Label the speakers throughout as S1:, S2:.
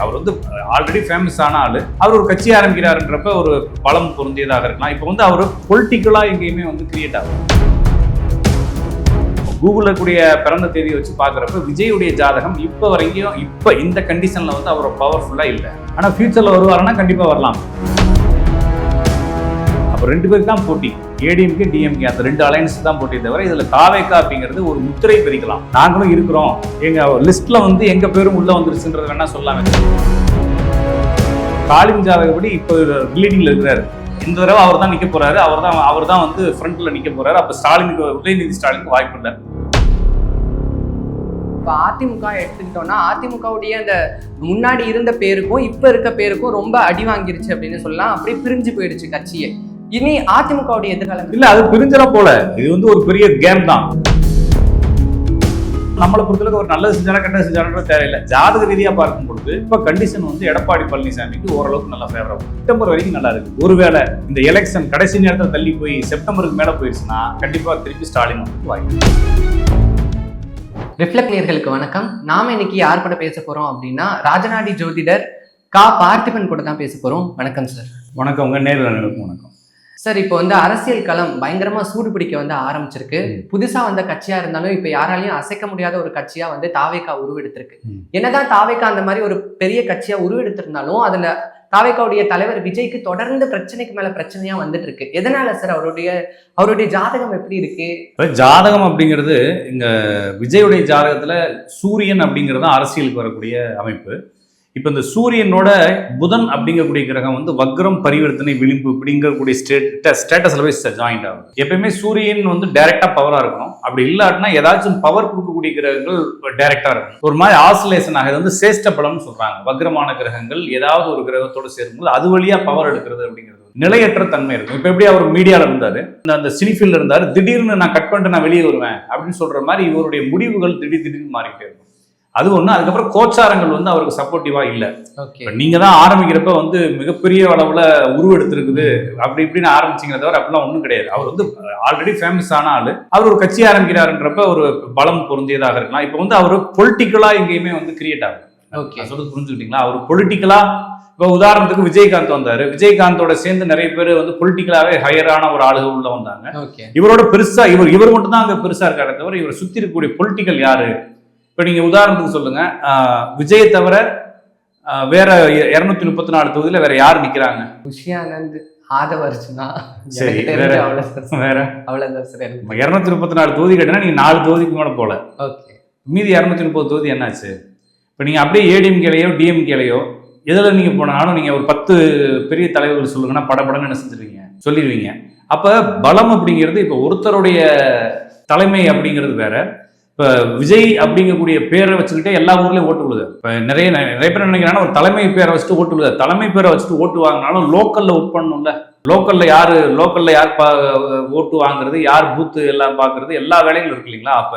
S1: அவர் வந்து already famous ஆன ஆளு. அவர் ஒரு கட்சி ஆரம்பிக்கிறாருன்றப்ப ஒரு பலம் பொருந்தியதாக இருக்கலாம். இப்போ வந்து அவர் பொலிட்டிக்கலா எங்கேயுமே வந்து கிரியேட் ஆகும். கூகுள்ல கூடிய பிறந்த தேதியை வச்சு பாக்குறப்ப விஜயுடைய ஜாதகம் இப்ப வரைக்கும் இப்ப இந்த கண்டிஷன்ல வந்து அவர் பவர்ஃபுல்லா இல்லை. ஆனா ஃபியூச்சர்ல வருவாருன்னா கண்டிப்பா வரலாம். அப்ப ரெண்டு பேருக்கு தான் போட்டி, ஏடிஎம்கே டிஎம்கே, அந்த ரெண்டு அலையன்ஸ் தான் போட்டி தவிர இதுல தாவேகா அப்படிங்கிறது ஒரு முத்திரை பிரிக்கலாம். நாங்களும் இருக்கிறோம், எங்க லிஸ்ட்ல வந்து எங்க பேரும் உள்ள வந்துருச்சுன்றது வேணா சொல்லாம. ஸ்டாலின் ஜாதகப்படி இப்போ லீடிங்ல இருக்கிறாரு. இந்த தடவை அவர் தான் நிக்க போறாரு, அவர் தான் வந்து ஃப்ரண்ட்ல நிக்க போறாரு. அப்ப ஸ்டாலினுக்கு, உதயநிதி ஸ்டாலினுக்கு வாய்ப்பு இல்லை.
S2: இப்போ அதிமுக எடுத்துக்கிட்டோம்னா அதிமுகவுடைய அந்த முன்னாடி இருந்த பேருக்கும் இப்போ இருக்க பேருக்கும் ரொம்ப அடி வாங்கிருச்சு அப்படின்னு சொல்லலாம். அப்படியே பிரிஞ்சு போயிடுச்சு கட்சியே. இனி அதிமுகவுடைய எதிர்காலம்
S1: இல்ல, அது பிரிஞ்சல போல. இது வந்து ஒரு பெரிய கேம் தான். நம்மளை பொறுத்தளவுக்கு ஒரு நல்லது செஞ்சாலும் கெட்டது செஞ்சாலும் தேவையில்லை. ஜாதக ரீதியா பார்க்கும் பொழுது இப்ப கண்டிஷன் வந்து எடப்பாடி பழனிசாமிக்கு ஓரளவுக்கு நல்லா ஃபேவரபிள். செப்டம்பர் வரைக்கும் நல்லா இருக்கு. ஒருவேளை இந்த எலெக்ஷன் கடைசி நேரத்தில் தள்ளி போய் செப்டம்பருக்கு மேல போயிடுச்சுன்னா கண்டிப்பா திருப்பி ஸ்டாலின் வந்து வாய்ப்பு.
S2: ரிஃப்ளெக்ட் நேயர்களுக்கு வணக்கம். நாம இன்னைக்கு யார் கூட பேச போறோம் அப்படின்னா ராஜநாடி ஜோதிடர் பார்த்திபன் கூட தான் பேச போறோம். வணக்கம் சார்.
S1: வணக்கம். உங்க நேரில் வணக்கம்
S2: சார். இப்போ வந்து அரசியல் களம் பயங்கரமா சூடு பிடிக்க வந்து ஆரம்பிச்சிருக்கு. புதுசா வந்த கட்சியா இருந்தாலும் இப்ப யாராலையும் அசைக்க முடியாத ஒரு கட்சியா வந்து தாவேகா உருவெடுத்திருக்கு. என்னதான் தாவேகா அந்த மாதிரி ஒரு பெரிய கட்சியா உருவெடுத்திருந்தாலும் அதுல தாவேகாவுடைய தலைவர் விஜய்க்கு தொடர்ந்து பிரச்சனைக்கு மேல பிரச்சனையா வந்துட்டு இருக்கு. எதனால சார்? அவருடைய ஜாதகம் எப்படி இருக்கு?
S1: ஜாதகம் அப்படிங்கிறது இங்க விஜயுடைய ஜாதகத்துல சூரியன் அப்படிங்கிறது அரசியலுக்கு வரக்கூடிய அமைப்பு. இப்ப இந்த சூரியனோட புதன் அப்படிங்கக்கூடிய கிரகம் வந்து வக்ரம், பரிவர்த்தனை, விளிம்பு அப்படிங்கக்கூடிய ஸ்டேட்டஸ்ல போய் ஜாயிண்ட் ஆகும். எப்பயுமே சூரியன் வந்து டைரக்டா பவரா இருக்கணும். அப்படி இல்லாட்டினா ஏதாச்சும் பவர் கொடுக்கக்கூடிய கிரகங்கள் டைரக்டா இருக்கும். ஒரு மாதிரி ஆசிலேஷன் ஆகுது. வந்து சேஷ்ட பலம்னு சொல்றாங்க. வக்ரமான கிரகங்கள் ஏதாவது ஒரு கிரகத்தோட சேரும்போது அது வழியா பவர் எடுக்கிறது அப்படிங்கிறது நிலையற்ற தன்மை இருக்கும். இப்ப எப்படி அவர் மீடியால இருந்தாரு, அந்த சினிஃபீல்ட்ல இருந்தாரு, திடீர்னு நான் கட் பண்ணிட்டு நான் வெளியே வருவேன் அப்படின்னு சொல்ற மாதிரி இவருடைய முடிவுகள் திடீர்னு மாறிக்கிட்டே இருக்கும். அது ஒண்ணு. அதுக்கப்புறம் கோச்சாரங்கள் வந்து அவருக்கு சப்போர்ட்டிவா இல்லை. நீங்க தான் ஆரம்பிக்கிறப்ப வந்து மிகப்பெரிய அளவுல உருவெடுத்திருக்குது அப்படி இப்படின்னு ஆரம்பிச்சிங்க தவிர அப்படிலாம் ஒண்ணும் கிடையாது. அவர் வந்து ஆல்ரெடி ஃபேமஸ் ஆன ஆளு. அவர் ஒரு கட்சி ஆரம்பிக்கிறாருன்றப்ப ஒரு பலம் பொருந்தியதாக இருக்கலாம். இப்ப வந்து அவர் பொலிட்டிக்கலா எங்கேயுமே வந்து கிரியேட் ஆகும். சொல்றது புரிஞ்சுக்கிட்டீங்களா? அவர் பொலிட்டிக்கலா, இப்போ உதாரணத்துக்கு விஜயகாந்த் வந்தாரு. விஜயகாந்தோட சேர்ந்து நிறைய பேர் வந்து பொலிட்டிக்கலாவே ஹையரான ஒரு ஆளுகள் உள்ள வந்தாங்க. இவரோட பெருசா இவர் மட்டும் தான் அங்க பெருசா இருக்காரு தவிர இவர் சுத்தி இருக்கக்கூடிய பொலிட்டிக்கல் யாரு? இப்ப நீங்க உதாரணத்துக்கு சொல்லுங்க, விஜயை தவிர வேற 234 தொகுதியில வேற யாரு நிக்கிறாங்க?
S2: விஷயானந்த், ஆதவர்ஜுனா.
S1: சரி, வேற
S2: அவ்வளவுதான் சார்.
S1: 234 தொகுதி கேட்டா நீங்க 4 தொகுதிக்கு மேல போல. மீதி 230 தொகுதி என்னாச்சு? இப்ப நீங்க அப்படியே ஏடிஎம்கேலையோ டிஎம்கேலையோ எதுல நீங்க போனாலும் நீங்க ஒரு 10 பெரிய தலைவர்கள் சொல்லுங்கன்னா படபடன்னு என்ன செஞ்சிருவீங்க, சொல்லிடுவீங்க. அப்ப பலம் அப்படிங்கிறது இப்ப ஒருத்தருடைய தலைமை அப்படிங்கிறது வேற. இப்ப விஜய் அப்படிங்கக்கூடிய பேரை வச்சுக்கிட்டே எல்லா ஊர்லயும் ஓட்டு விழுது. இப்ப நிறைய பேர் நினைக்கிறாங்கன்னா ஒரு தலைமை பேரை வச்சுட்டு ஓட்டு விழுது. தலைமை பேரை வச்சுட்டு ஓட்டு வாங்கினாலும் லோக்கல்ல ஒர்க் பண்ணணும்ல. லோக்கல்ல யார் ஓட்டு வாங்குறது, யார் பூத்து எல்லாம் பாக்குறது, எல்லா வேலைகளும் இருக்கு இல்லைங்களா? அப்ப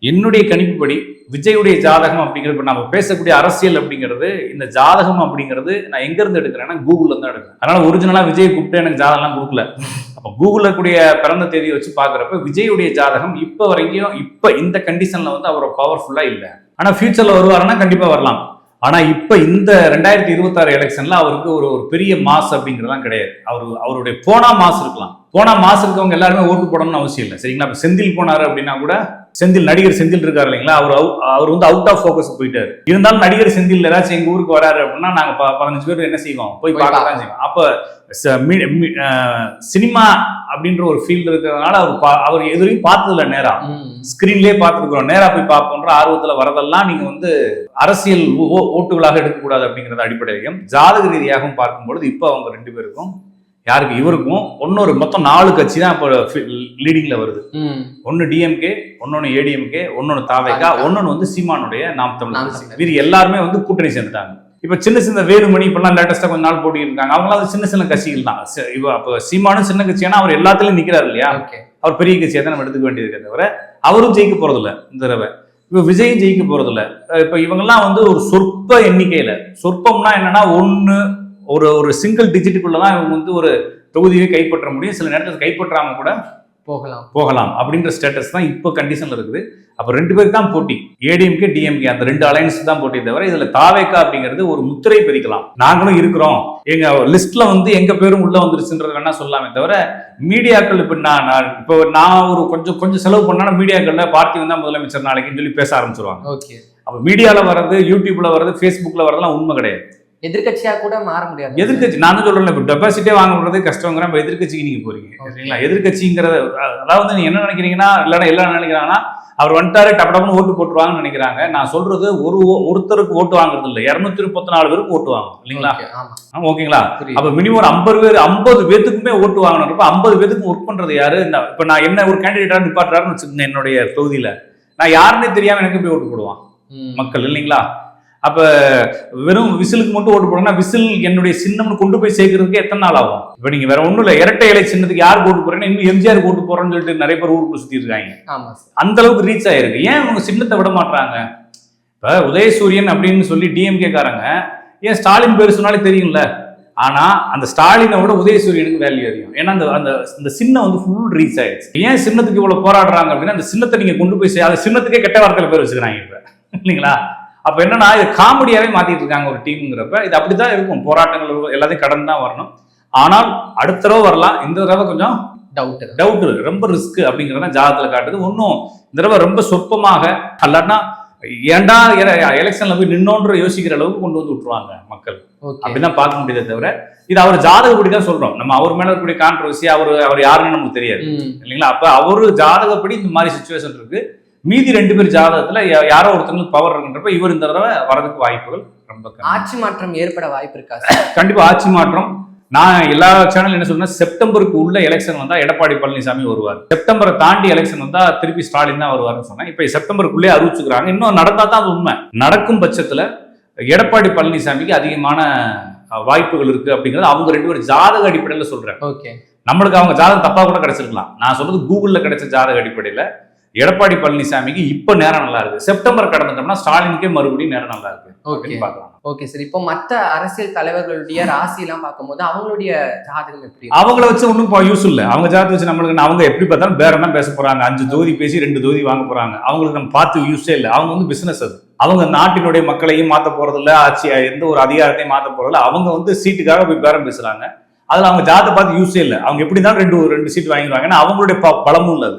S1: என்னுடைய கணிப்புப்படி விஜயுடைய ஜாதகம் அப்படிங்கிறது, நம்ம பேசக்கூடிய அரசியல் அப்படிங்கிறது, இந்த ஜாதகம் அப்படிங்கிறது நான் எங்க இருந்து எடுக்கிறேன்னா கூகுள்ல இருந்து எடுக்கிறேன். அதனால ஒரிஜினலா விஜய் கூப்பிட்டு எனக்கு ஜாதகம்லாம் கொடுக்கல. அப்ப கூகுள்ல கூடிய பிறந்த தேதியை வச்சு பாக்குறப்ப விஜயுடைய ஜாதகம் இப்ப வரைக்கும் இப்ப இந்த கண்டிஷன்ல வந்து அவர் பவர்ஃபுல்லா இல்லை. ஆனா ஃபியூச்சர்ல வருவாருன்னா கண்டிப்பா வரலாம். ஆனா இப்ப இந்த 2026 எலெக்ஷன்ல அவருக்கு ஒரு பெரிய மாஸ் அப்படிங்கிறதுலாம் கிடையாது. அவருடைய போனா மாஸ் இருக்கலாம். போனா மாஸ் இருக்கவங்க எல்லாருமே ஓட்டு போடணும்னு அவசியம் இல்லை. சரிங்களா? இப்ப செந்தில் போனாரு அப்படின்னா கூட, நடிகர் செந்தில் இருக்காரு இல்லைங்களா, அவர் வந்து அவுட் ஆஃப் ஃபோக்கஸ் போயிட்டாரு. இருந்தாலும் நடிகர் செந்தில் ஏதாச்சும் எங்க ஊருக்கு வராரு அப்படின்னா நாங்க 15 பேர் என்ன செய்வோம், போய் பார்க்கத்தான் செய்வோம். அப்ப சினிமா அப்படின்ற ஒரு ஃபீல்டு இருக்கிறதுனால அவர் எதுவும் பார்த்ததில்ல. நேரா ஸ்கிரீன்லயே பார்த்துருக்கிறோம். நேரா போய் பார்ப்போன்ற ஆர்வத்துல வரதெல்லாம் நீங்க வந்து அரசியல் ஓட்டுகளாக எடுக்கக்கூடாது அப்படிங்கறது அடிப்படையிலும் ஜாதக ரீதியாகவும் பார்க்கும்பொழுது இப்ப அவங்க ரெண்டு பேருக்கும், யாருக்கு, இவருக்கும் ஒன்னொரு மொத்தம் 4 கட்சி தான் இப்போ லீடிங்ல வருது. ஒன்னு டிஎம்கே, ஒன்னொன்னு ஏடிஎம்கே, ஒன்னொன்னு தாவேகா, ஒன்னொன்னு வந்து சீமானுடைய நாம் தமிழர் கட்சி. இது எல்லாருமே வந்து கூட்டணி சேர்ந்துட்டாங்க. இப்ப சின்ன வேலுமணி இப்பெல்லாம் லேட்டஸ்டா கொஞ்ச நாள் போட்டி இருக்காங்க. அவங்களாம் சின்ன கட்சிகள் தான். அப்ப சீமானும் சின்ன கட்சியானா அவர் எல்லாத்துலயும் நிக்கிறாரு இல்லையா? அவர் பெரிய கட்சியை தான் நம்ம எடுத்துக்க வேண்டியது தவிர அவரும் ஜெயிக்க போறதில்ல இந்த தடவை. இப்ப விஜயும் ஜெயிக்க போறதில்ல. இப்ப இவங்கெல்லாம் வந்து ஒரு சொற்ப எண்ணிக்கையில, சொற்பம்னா என்னன்னா ஒரு சிங்கிள் டிஜிட்டுக்குள்ளதான் இவங்க வந்து ஒரு தொகுதியை கைப்பற்ற முடியும். சில நேரத்தில் கைப்பற்றாம கூட
S2: போகலாம்
S1: அப்படின்ற ஸ்டேட்டஸ் தான் இப்போ கண்டிஷன்ல இருக்குது. அப்ப 2 பேருக்கு தான் போட்டி, ஏடிஎம்கே டிஎம்கே அந்த 2 அலைன்ஸ் தான் போட்டி தவிர இதுல தாவேகா அப்படிங்கிறது ஒரு முத்திரை பதிக்கலாம். நாங்களும் இருக்கிறோம், எங்க லிஸ்ட்ல வந்து எங்க பேரும் உள்ள வந்துருச்சுன்றது வேணா சொல்லாமே தவிர மீடியாக்கள் இப்ப நான் ஒரு கொஞ்சம் செலவு பண்ணா மீடியாக்கள்ல பார்த்திபன் தான் முதலமைச்சர் நாளைக்குன்னு சொல்லி பேச ஆரம்பிச்சிருவாங்க. அப்ப மீடியால வர்றது, யூடியூப்ல வர்றது, ஃபேஸ்புக்ல வர்றதுலாம் உண்மை கிடையாது.
S2: எதிர்கட்சியா கூட மாற முடியாது.
S1: எதிர்கட்சி நான் தான் சொல்றேன், இப்போ டெபாசிட்டே வாங்குறது கஷ்டங்கிற இப்போ எதிர்கட்சிக்கு நீங்க போறீங்க சரிங்களா? எதிர்கட்சிங்கிறத அதாவது நீங்க என்ன நினைக்கிறீங்கன்னா, இல்லைன்னா எல்லாம் நினைக்கிறாங்கன்னா அவர் வந்துட்டாரு டப்புன்னு ஓட்டு போட்டுருவாங்கன்னு நினைக்கிறாங்க. நான் சொல்றது ஒருத்தருக்கு ஓட்டு வாங்குறது இல்லை, 234 பேருக்கு ஓட்டு வாங்க இல்லைங்களா? ஓகேங்களா? அப்ப மினிமம் 50 பேத்துக்குமே ஓட்டு வாங்கணும். இப்ப 50 பேத்துக்கு ஒர்க் பண்றது யாரு? இப்ப நான் என்ன ஒரு கேண்டிடேட்டா நிப்பாட்டுறாருன்னு வச்சுக்கோங்க, என்னுடைய தொகுதியில நான் யாருன்னே தெரியாம எனக்கு போய் ஓட்டு போடுவான் மக்கள் இல்லைங்களா? அப்ப வெறும் விசிலுக்கு மட்டும் ஓட்டு போடணும்னா விசில் என்னுடைய சின்னம்னு கொண்டு போய் சேர்க்கறதுக்கு எத்தனை நாள் ஆகும்? இப்ப நீங்க வேற ஒண்ணும் இல்ல, இரட்டை இலை சின்னத்துக்கு யார் ஓட்டு போறேன்னா இன்னும் எம்ஜிஆர் ஓட்டு போறேன்னு சொல்லிட்டு நிறைய பேர் ஊருக்கு சுத்தி இருக்காங்க. அந்த அளவுக்கு ரீச் ஆயிருக்கு. ஏன் உங்க சின்னத்தை விட மாட்டாங்க? இப்ப உதயசூரியன் அப்படின்னு சொல்லி டிஎம்கே காரங்க ஏன் ஸ்டாலின் பேர் சொன்னாலே தெரியும்ல, ஆனா அந்த ஸ்டாலினை விட உதயசூரியனுக்கு வேல்யூ அதிகம். ஏன்னா அந்த சின்னம் வந்து ஃபுல் ரீச் ஆயிடுச்சு. ஏன் சின்னத்துக்கு இவ்வளவு போராடுறாங்க அப்படின்னா அந்த சின்னத்தை நீங்க கொண்டு போய் அந்த சின்னத்துக்கே கெட்ட வார்த்தையில பேர் வச்சுக்கிறாங்க இப்ப இல்லைங்களா? அப்ப என்னன்னா இது காமெடியாவே மாத்திட்டு இருக்காங்க ஒரு டீம்ங்கிறப்ப. இது அப்படிதான் இருக்கும், போராட்டங்கள் எல்லாத்தையும் கடந்து தான் வரணும். ஆனால் அடுத்த தடவை வரலாம், இந்த தடவை கொஞ்சம் டவுட் ரொம்ப ரிஸ்க் அப்படிங்கிறத ஜாதகத்துல காட்டுது. ஒன்னும் இந்த தடவை ரொம்ப சொற்பமாக அல்லாட்டா ஏன்டா எலெக்ஷன்ல போய் நின்னோன்ற யோசிக்கிற அளவுக்கு கொண்டு வந்து விட்டுருவாங்க மக்கள். அப்படிதான் பார்க்க முடியுதே தவிர இது அவர் ஜாதகப்படி தான் சொல்றோம். நம்ம அவர் மேல இருக்கக்கூடிய கான்ட்ரவர்சி, அவர் யாருன்னு நமக்கு தெரியாது இல்லைங்களா? அப்ப அவரு ஜாதகப்படி இந்த மாதிரி சிச்சுவேஷன் இருக்கு. மீதி 2 பேர் ஜாதகத்துல யாரோ ஒருத்தங்களுக்கு பவர் இருக்குன்றப்ப இவர் இந்த தடவை வரதுக்கு வாய்ப்புகள் ரொம்ப.
S2: ஆட்சி மாற்றம் ஏற்பட வாய்ப்பு இருக்கா?
S1: கண்டிப்பா ஆட்சி மாற்றம். நான் எல்லா சேனல் என்ன சொல்றேன், செப்டம்பருக்கு உள்ள எலெக்ஷன் வந்தா எடப்பாடி பழனிசாமி வருவார், செப்டம்பரை தாண்டி எலெக்ஷன் வந்தா திருப்பி ஸ்டாலின் தான் வருவார்னு சொன்னேன். இப்ப செப்டம்பருக்குள்ளே அறிவிச்சுக்கிறாங்க. இன்னும் நடந்தா தான் அது உண்மை. நடக்கும் பட்சத்துல எடப்பாடி பழனிசாமிக்கு அதிகமான வாய்ப்புகள் இருக்கு அப்படிங்கிறது அவங்க 2 பேரும் ஜாதக அடிப்படையில சொல்றேன். நம்மளுக்கு அவங்க ஜாதகம் தப்பா கூட கிடைச்சிருக்கலாம். நான் சொல்றது கூகுள்ல கிடைச்ச ஜாதக அடிப்படையில எடப்பாடி பழனிசாமிக்கு இப்ப நேரம் நல்லா இருக்கு. செப்டம்பர் கடந்துட்டோம்னா ஸ்டாலினுக்கே மறுபடியும் நேரம் நல்லா இருக்கு.
S2: Okay sir. இப்போ மற்ற அரசியல் தலைவர்களுடைய ராசி எல்லாம் பார்க்கும்போது அவங்களுடைய ஜாதகம் எப்படி?
S1: அவங்கள வச்சு ஒன்றும் யூஸ் இல்லை. அவங்க ஜாதகம் வச்சு நம்மளுக்கு அவங்க எப்படி பார்த்தாலும் பேரம் தான் பேச போறாங்க. 5 தொகுதி பேசி 2 தொகுதி வாங்க போறாங்க. அவங்களுக்கு நம்ம பார்த்து யூஸே இல்லை. அவங்க வந்து பிசினஸ். அது அவங்க நாட்டினுடைய மக்களையும் மாற்ற போறதில்ல, ஆட்சி எந்த ஒரு அதிகாரத்தையும் மாற்ற போறதில்ல. அவங்க வந்து சீட்டுக்காக போய் பேரம் பேசுறாங்க. அதுல அவங்க ஜாதகத்தை பார்த்து யூஸே இல்லை. அவங்க எப்படி தான் 2 சீட் வாங்கிடுவாங்க. ஏன்னா அவங்களுடைய பலமும் இல்லை.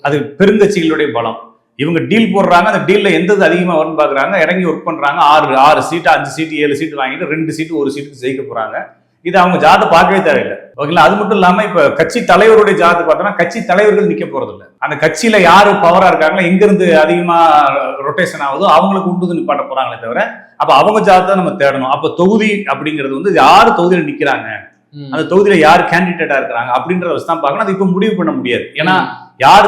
S1: அது பெருங்கட்சிகளுடைய பலம். இவங்க டீல் போடுறாங்க, அந்த டீல்ல எந்த அதிகமா வரும்னு பாக்குறாங்க, இறங்கி ஒர்க் பண்றாங்க. 6 சீட்டு 5 சீட்டு 7 சீட்டு வாங்கிட்டு 2 சீட்டு 1 சீட்டுக்கு ஜெயிக்க போறாங்க. இது அவங்க ஜாதகம் பார்க்கவே தேவையில்லை. ஓகேங்களா? அது மட்டும் இல்லாம இப்ப கட்சி தலைவருடைய ஜாதகத்தை பார்த்தோம்னா கட்சி தலைவர்கள் நிக்க போறது இல்லை. அந்த கட்சியில யாரு பவரா இருக்காங்களோ, எங்க இருந்து அதிகமா ரொட்டேஷன் ஆகுதோ அவங்களுக்கு உண்டு நிப்பாட்ட போறாங்களே தவிர அப்ப அவங்க ஜாதகத்தை நம்ம தேடணும். அப்ப தொகுதி அப்படிங்கிறது வந்து யாரு தொகுதியில நிக்கிறாங்க, அந்த தொகுதியில யாரு கேண்டிடேட்டா இருக்கிறாங்க அப்படின்றத வச்சு தான் பார்க்கணும். அது இப்ப முடிவு பண்ண முடியாது. ஏன்னா யாரு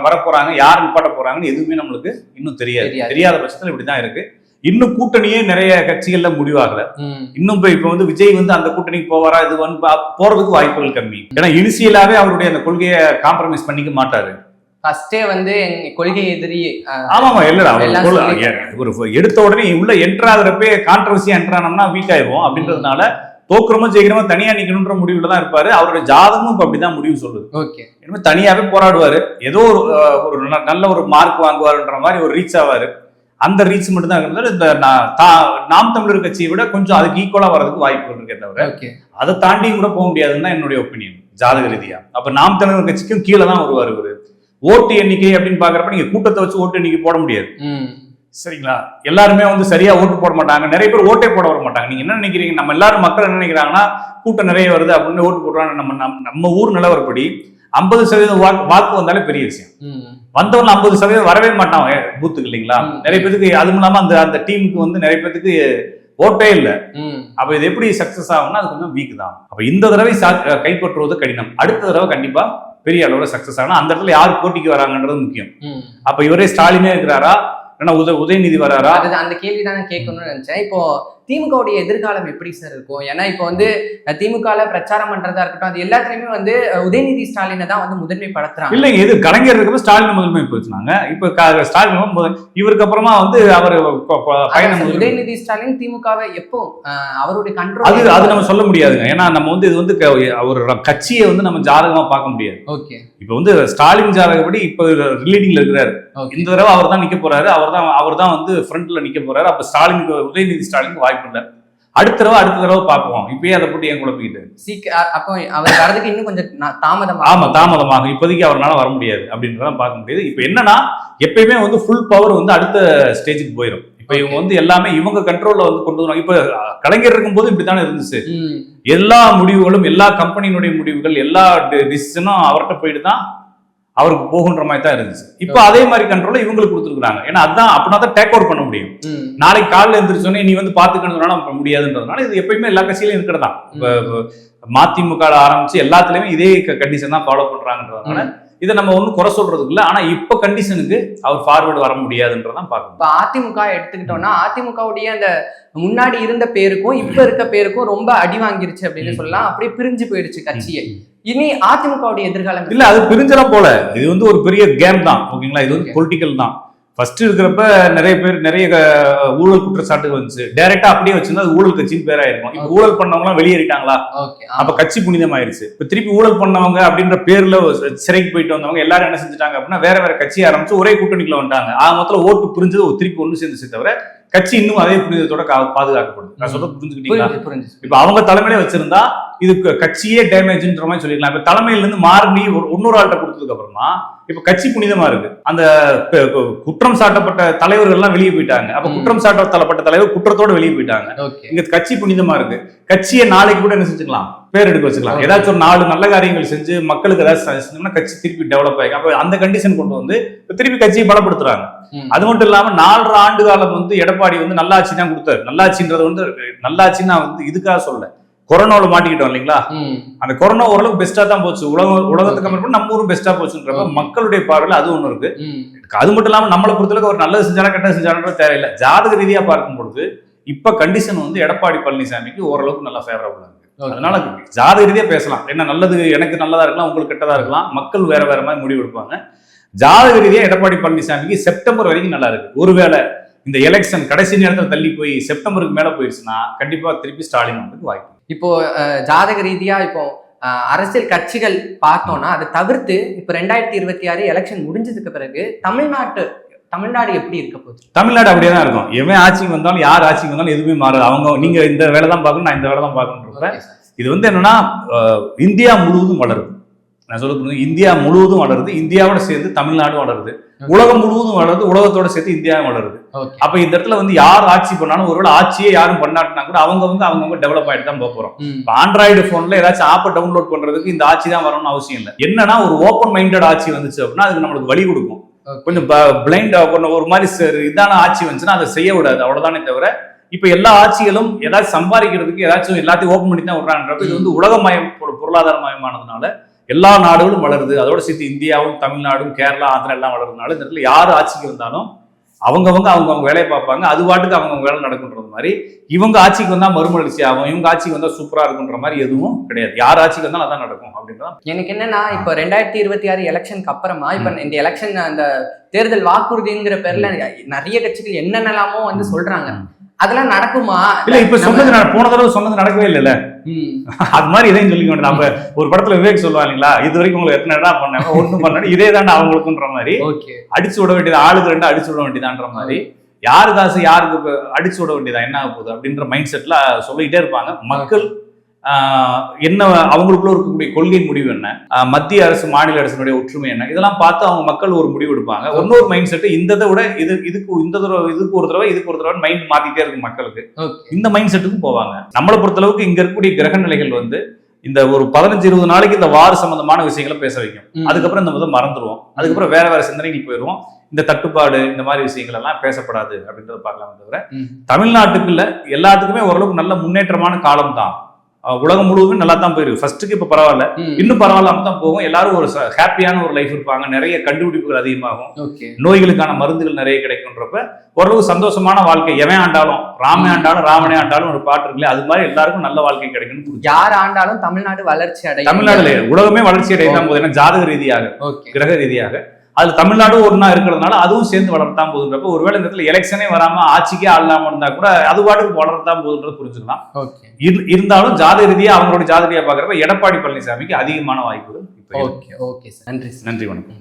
S1: வரப்போறாங்க, யார் நிப்பாட்ட போறாங்கன்னு எதுவுமே நம்மளுக்கு இன்னும் தெரியாத பட்சத்துல இப்படிதான் இருக்கு. இன்னும் கூட்டணியே நிறைய கட்சிகள்ல முடிவாகல. இன்னும் இப்ப வந்து விஜய் வந்து அந்த கூட்டணிக்கு போவாரா, இது வந்து போறதுக்கு வாய்ப்புகள் கம்மி. ஏன்னா இனிஷியலாவே அவருடைய அந்த கொள்கையை காம்ப்ரமைஸ் பண்ணிக்க மாட்டாரு.
S2: ஃபர்ஸ்டே வந்து கொள்கை எதிரி.
S1: ஆமாமா, இல்லடா ஒரு எடுத்த உடனே உள்ள என்டர் ஆகுறப்பே கான்ட்ரவர்சியா என்டர் ஆனோம்னா வீக் ஆயிரும். அப்படின்றதுனால தோக்குறமோ ஜெயிக்கிறமோ தனியா நிக்கணும்ன்ற முடிவுல தான் இருப்பாரு. அவருடைய ஜாதகமும் இப்ப அப்படிதான் முடிவு சொல்லுது. தனியாவே போராடுவாரு, ஏதோ ஒரு நல்ல ஒரு மார்க் வாங்குவாருன்ற மாதிரி ஒரு ரீச் ஆவாரு. அந்த ரீச் மட்டும் தான் இருந்தாலும் இந்த நாம் தமிழர் கட்சியை விட கொஞ்சம் அதுக்கு ஈக்குவலா வர்றதுக்கு வாய்ப்புகள் இருக்கே தவிர அதை தாண்டியும் கூட போக முடியாதுன்னு தான் என்னுடைய ஒப்பீனியன் ஜாதக ரீதியா. அப்ப நாம் தமிழர் கட்சிக்கும் கீழே தான் வருவார் இவரு. ஓட்டு எண்ணிக்கை அப்படின்னு பாக்குறப்ப நீங்க கூட்டத்தை வச்சு ஓட்டு எண்ணிக்கை போட முடியாது. சரிங்களா? எல்லாருமே வந்து சரியா ஓட்டு போட மாட்டாங்க. நிறைய பேர் ஓட்டே போட வர மாட்டாங்க. நீங்க என்ன நினைக்கிறீங்க, நம்ம எல்லாரும் மக்கள் என்ன நினைக்கிறாங்கன்னா கூட்டம் நிறைய வருது அப்படின்னு ஓட்டு போடுறாங்க. நம்ம ஊர் நிலவரப்படி 50% வாக்கு வந்தாலே பெரிய விஷயம். வந்தவங்க 50% வரவே மாட்டாங்க பூத்துக்கு இல்லைங்களா? நிறைய பேருக்கு அதுவும் இல்லாம அந்த டீமுக்கு வந்து நிறைய பேருக்கு ஓட்டே இல்லை. அப்ப இது எப்படி சக்சஸ் ஆகும்னா அது கொஞ்சம் வீக் தான். அப்ப இந்த தடவை கைப்பற்றுவது கடினம். அடுத்த தடவை கண்டிப்பா பெரிய அளவுல சக்சஸ் ஆகணும். அந்த இடத்துல யார் போட்டிக்கு வராங்கன்றது முக்கியம். அப்ப இவரே ஸ்டாலினே இருக்கிறாரா, உதயநிதி வராரா?
S2: அந்த கேள்விதான் கேட்கணும்னு நினைச்சேன். இப்போ திமுகவுடைய எதிர்காலம் எப்படி சார் இருக்கும்? ஏன்னா இப்போ வந்து திமுகல பிரச்சாரம் பண்றதா இருக்கட்டும், அது எல்லாத்துலயுமே வந்து உதயநிதி ஸ்டாலினை தான் வந்து முதன்மைப்படுத்துறாங்க.
S1: இல்லைங்க, இது கலைஞர் இருக்கப்ப ஸ்டாலின் முதன்மை போச்சுனாங்க. இப்ப ஸ்டாலின் இவருக்கு அப்புறமா வந்து அவர் பயணம்
S2: உதயநிதி ஸ்டாலின் திமுகவை எப்போ அவருடைய கண்ட்ரோல்
S1: அது நம்ம சொல்ல முடியாதுங்க. ஏன்னா நம்ம வந்து இது வந்து அவர் கட்சியை வந்து நம்ம ஜாதகமா பார்க்க முடியாது.
S2: ஓகே,
S1: இப்ப வந்து ஸ்டாலின் ஜாதகப்படி இப்ப ரிலீடிங்ல இருக்கிறாரு. இந்த தடவை அவர் தான் நிக்க போறாரு, அவர் தான் வந்து ஃப்ரண்ட்ல நிக்க போறாரு. அப்ப ஸ்டாலினுக்கு, உதயநிதி ஸ்டாலினுக்கு வாய்ப்பு இல்லை. அடுத்த தடவை பார்ப்போம். இப்பயே அதை போட்டு ஏன் குழப்பிக்கிட்டு
S2: அப்போ அவர் வரதுக்கு இன்னும் கொஞ்சம்
S1: தாமதமாகும். இப்போதைக்கு அவரால் வர முடியாது அப்படின்றதான் பார்க்க முடியாது. இப்ப என்னன்னா எப்பயுமே வந்து ஃபுல் பவர் வந்து அடுத்த ஸ்டேஜுக்கு போயிடும். இப்ப இவங்க வந்து எல்லாமே இவங்க கண்ட்ரோல்ல வந்து கொண்டு வருவாங்க. இப்ப கலைஞர் இருக்கும் போது இப்படித்தானே இருந்துச்சு. எல்லா முடிவுகளும், எல்லா கம்பெனியினுடைய முடிவுகள், எல்லா டிசிஷனும் அவர்கிட்ட போயிட்டு தான் அவருக்கு போகுன்ற மாதிரி தான் இருந்துச்சு. இப்ப அதே மாதிரி கண்ட்ரோல இவங்களுக்கு கொடுத்துருக்காங்க. ஏன்னா அதான் அப்படின்னா தான் டேக் ஓவர் பண்ண முடியும். நாளைக்கு காலையில் எழுந்திரிச்சோன்னே நீ வந்து பாத்துக்கணும்னால முடியாதுன்றதுனால இது எப்பயுமே எல்லா கட்சியிலும் இருக்கிறதா. மதிமுக ஆரம்பிச்சு எல்லாத்துலயுமே இதே கண்டிஷன் தான் ஃபாலோ பண்றாங்கன்றதுனால இதை நம்ம ஒன்றும் குறை சொல்றதுக்கு இல்லை. ஆனா இப்ப கண்டிஷனுக்கு அவர் ஃபார்வர்டு வர முடியாதுன்றதான் பார்க்கணும்.
S2: இப்ப அதிமுக எடுத்துக்கிட்டோம்னா அதிமுகவுடைய அந்த முன்னாடி இருந்த பேருக்கும் இப்ப இருக்க பேருக்கும் ரொம்ப அடி வாங்கிருச்சு அப்படின்னு சொல்லலாம். அப்படியே பிரிஞ்சு போயிடுச்சு கட்சியை. இனி அதிமுகவுடைய எதிர்காலம்
S1: இல்ல, அது பிரிஞ்சலாம் போல. இது வந்து ஒரு பெரிய கேம் தான். ஓகேங்களா, இது வந்து பொலிட்டிக்கல் தான். ஃபர்ஸ்ட் இருக்கிறப்ப நிறைய பேர் நிறைய ஊழல் குற்றச்சாட்டுகள் வந்துச்சு. டைரக்டா அப்படியே வச்சிருந்தா அது ஊழல் கட்சின்னு பேராயிருக்கும். இப்ப ஊழல் பண்ணவங்க எல்லாம் வெளியேறிட்டாங்களா, அப்ப கட்சி புனிதமாயிருச்சு. இப்ப திருப்பி ஊழல் பண்ணவங்க அப்படின்ற பேர்ல சிறைக்கு போயிட்டு வந்தவங்க எல்லாரும் என்ன செஞ்சுட்டாங்க அப்படின்னா வேற வேற கட்சி ஆரம்பிச்சு ஒரே கூட்டணிக்குள்ள வந்துட்டாங்க. மொத்தம் ஓட்டு புரிஞ்சது திருப்பி ஒண்ணு சேர்ந்துச்சு. தவிர கட்சி இன்னும் அதே புனிதத்தோட பாதுகாக்கப்படுது. நான் சொல்றது புரிஞ்சுக்கிட்டீங்களா? இப்ப அவங்க தலைமையில வச்சிருந்தா இது கட்சியே டேமேஜ்ன்ற மாதிரி சொல்லிக்கலாம். இப்ப தலைமையில இருந்து மாறி இன்னொரு ஆள்கிட்ட கொடுத்ததுக்கு அப்புறமா இப்ப கட்சி புனிதமா இருக்கு. அந்த குற்றம் சாட்டப்பட்ட தலைவர்கள் எல்லாம் வெளியே போயிட்டாங்க. அப்ப குற்றம் சாட்டப்பட்ட தலைவர் குற்றத்தோட வெளியே போயிட்டாங்க. இங்க கட்சி புனிதமா இருக்கு. கட்சியை நாளைக்கு கூட என்ன செஞ்சுக்கலாம், பேர் எடுக்க வச்சுக்கலாம். ஏதாச்சும் ஒரு 4 நல்ல காரியங்கள் செஞ்சு மக்களுக்கு ஏதாச்சும் செஞ்சோம்னா கட்சி திருப்பி டெவலப் ஆகும். அப்ப அந்த கண்டிஷன் கொண்டு வந்து திருப்பி கட்சியை பலப்படுத்துறாங்க. அது மட்டும் இல்லாம 4 ஆண்டு காலம் வந்து எடப்பாடி வந்து நல்லாட்சி தான் கொடுத்தாரு. நல்லாட்சின்றது வந்து நல்லாட்சின்னா வந்து இதுக்காக சொல்ல, கொரோனாவில் மாட்டிக்கிட்டோம் இல்லைங்களா, அந்த கொரோனா ஓரளவுக்கு பெஸ்டா தான் போச்சு. உலகத்துக்கு கம்பேர் நம்ம ஊரும் பெஸ்டா போச்சுன்றப்ப மக்களுடைய பார்வையில் அது ஒண்ணு இருக்கு. அது மட்டும் இல்லாம நம்மளை பொறுத்தளவுக்கு ஒரு நல்லது செஞ்சாலும் கெட்டது செஞ்சாலும் தேவையில்லை. ஜாதக ரீதியா பார்க்கும் பொழுது இப்ப கண்டிஷன் வந்து எடப்பாடி பழனிசாமிக்கு ஓரளவுக்கு நல்லா ஃபேவரபிளா இருக்கு. அதனால ஜாதக ரீதியா பேசலாம். என்ன நல்லது எனக்கு நல்லதா இருக்கலாம், உங்களுக்கு கெட்டதா இருக்கலாம். மக்கள் வேற வேற மாதிரி முடிவு எடுப்பாங்க. ஜாதக ரீதியா எடப்பாடி பழனிசாமிக்கு செப்டம்பர் வரைக்கும் நல்லா இருக்கு. ஒருவேளை இந்த எலெக்ஷன் கடைசி நேரத்தில் தள்ளி போய் செப்டம்பருக்கு மேல போயிடுச்சுன்னா கண்டிப்பா திருப்பி ஸ்டாலின் வந்து வாய்ப்பு.
S2: இப்போ ஜாதக ரீதியா இப்போ அரசியல் கட்சிகள் பார்த்தோம்னா அதை தவிர்த்து இப்போ 2026 எலெக்ஷன் முடிஞ்சதுக்கு பிறகு தமிழ்நாடு எப்படி இருக்க போகுது?
S1: தமிழ்நாடு அப்படியே தான் இருக்கும். எவன் ஆட்சிக்கு வந்தாலும் யார் ஆட்சிக்கு வந்தாலும் எதுவுமே மாறாது. அவங்க நீங்க இந்த வேலை தான் பார்க்கணும், நான் இந்த வேலை தான் பார்க்கணுன்றப்ப இது வந்து என்னன்னா இந்தியா முழுவதும் வளருது. நான் சொல்ல இந்தியா முழுவதும் வளருது. இந்தியாவோட சேர்ந்து தமிழ்நாடும் வளருது. உலகம் முழுவதும் வளருது. உலகத்தோட சேர்த்து இந்தியாவும் வளருது. அப்ப இந்த இடத்துல வந்து யார் ஆட்சி பண்ணாலும் ஒருவேளை ஆட்சியே யாரும் பண்ணாட்டினா கூட அவங்க டெவலப் ஆயிட்டு தான் போறோம். இப்ப ஆண்ட்ராய்டு போன்ல ஏதாச்சும் ஆப்பை டவுன்லோட் பண்றதுக்கு இந்த ஆட்சி தான் வரணும்னு அவசியம் இல்லை. என்னன்னா ஒரு ஓப்பன் மைண்டட் ஆட்சி வந்துச்சு அப்படின்னா அதுக்கு நம்மளுக்கு வழி கொடுக்கும். கொஞ்சம் பிளைண்ட் ஒரு மாதிரி இதான ஆட்சி வந்துச்சுன்னா அதை செய்ய விடாது. அவ்வளவுதானே தவிர இப்ப எல்லா ஆட்சிகளும் ஏதாச்சும் சம்பாதிக்கிறதுக்கு ஏதாச்சும் எல்லாத்தையும் ஓப்பன் பண்ணி தான் விடுறான்றப்ப இது வந்து உலகமயம் பொருளாதார மயமானதுனால எல்லா நாடுகளும் வளருது. அதோட சேர்த்து இந்தியாவும் தமிழ்நாடும் கேரளா ஆந்திரா எல்லாம் வளர்றதுனால இந்த இடத்துல யார் ஆட்சிக்கு வந்தாலும் அவங்க வேலையை பார்ப்பாங்க. அது பாட்டுக்கு அவங்க வேலை நடக்குன்றது மாதிரி இவங்க ஆட்சிக்கு வந்தா மறுமலர்ச்சி ஆகும், இவங்க ஆட்சிக்கு வந்தா சூப்பரா இருக்குன்ற மாதிரி எதுவும் கிடையாது. யார் ஆட்சிக்கு வந்தாலும் அதான் நடக்கும் அப்படின்றதான்
S2: எனக்கு என்னன்னா இப்போ 2026 எலெக்ஷனுக்கு அப்புறமா இப்ப இந்த எலெக்ஷன் அந்த தேர்தல் வாக்குறுதிங்கிற பேர்ல நிறைய கட்சிகள் என்னென்னலாமோ வந்து சொல்றாங்க. அதெல்லாம் நடக்குமா? இல்ல
S1: இப்ப சொன்னது போன தடவை சொன்னது நடக்கவே இல்லைல்ல. அது மாதிரி இதையும் சொல்லிக்க வேண்டியது. நம்ம ஒரு படத்துல விவேக் சொல்லுவா இல்லைங்களா, இது வரைக்கும் உங்களுக்கு எத்தனை இடம் பண்ணாங்க ஒண்ணும் பண்ணாரு இதே தாண்டா அவங்களுக்குன்ற மாதிரி அடிச்சு விட வேண்டியது, ஆளுக்கு 2 அடிச்சு விட வேண்டியதான்ற மாதிரி யாரு காசு யாருக்கு அடிச்சு விட வேண்டியதா என்ன ஆக போகுது அப்படின்ற மைண்ட் செட்ல சொல்லிக்கிட்டே இருப்பாங்க. மக்கள் என்ன அவங்களுக்குள்ள இருக்கக்கூடிய கொள்கை முடிவு என்ன, மத்திய அரசு மாநில அரசினுடைய ஒற்றுமை என்ன, இதெல்லாம் பார்த்து அவங்க மக்கள் ஒரு முடிவு எடுப்பாங்க. இன்னொரு மைண்ட் செட் இந்த விட இதுக்கு ஒரு தடவை மைண்ட் மாத்திட்டே இருக்கு மக்களுக்கு. இந்த மைண்ட் செட்டுக்கும் போவாங்க. நம்மளை பொறுத்தளவுக்கு இங்க இருக்கக்கூடிய கிரக நிலைகள் வந்து இந்த ஒரு 15-20 நாளைக்கு இந்த வார் சம்பந்தமான விஷயங்களை பேச வைக்கும். அதுக்கப்புறம் இந்த முதல் மறந்துடுவோம். அதுக்கப்புறம் வேற சிந்தனைகள் போயிடுவோம். இந்த தட்டுப்பாடு இந்த மாதிரி விஷயங்கள் எல்லாம் பேசப்படாது அப்படின்றத பார்க்கலாம். தவிர தமிழ்நாட்டுக்குள்ள எல்லாத்துக்குமே ஓரளவுக்கு நல்ல முன்னேற்றமான காலம் தான். உலகம் முழுவதும் நல்லா தான் போயிருக்கு. ஃபர்ஸ்ட்டுக்கு இப்போ பரவாயில்ல, இன்னும் பரவாயில்லாம தான் போகும். எல்லாரும் ஒரு ஹாப்பியான ஒரு லைஃப் இருப்பாங்க, நிறைய கண்டுபிடிப்புகள் அதிகமாகும், நோய்களுக்கான மருந்துகள் நிறைய கிடைக்கும்ன்றப்ப ஓரளவு சந்தோஷமான வாழ்க்கை. எவன் ஆண்டாலும், ராமே ஆண்டாலும் ராமனே ஆண்டாலும் ஒரு பாட்டு இருக்குல்ல, அது மாதிரி எல்லாருக்கும் நல்ல வாழ்க்கை கிடைக்கும்.
S2: யார் ஆண்டாலும் தமிழ்நாடு வளர்ச்சி அடையும்.
S1: தமிழ்நாடுல உலகமே வளர்ச்சி அடையதான் போகுது. ஏன்னா ஜாதக ரீதியாக, கிரக ரீதியாக அதுல தமிழ்நாடு ஒன்னா இருக்கிறதுனால அதுவும் சேர்ந்து வளர்த்தான் போகுதுன்றப்ப, ஒருவேளை இந்த இடத்துல எலெக்ஷனே வராம ஆட்சிக்கே ஆளாம இருந்தா கூட அது பாட்டுக்கு வளர்த்தான் போகுதுன்றது புரிஞ்சுக்கலாம். இருந்தாலும் ஜாதக ரீதியா அவங்களோட ஜாதக ரீதியா பாக்குறப்ப எடப்பாடி பழனிசாமிக்கு அதிகமான வாய்ப்புகள்.
S2: நன்றி,
S1: நன்றி, வணக்கம்.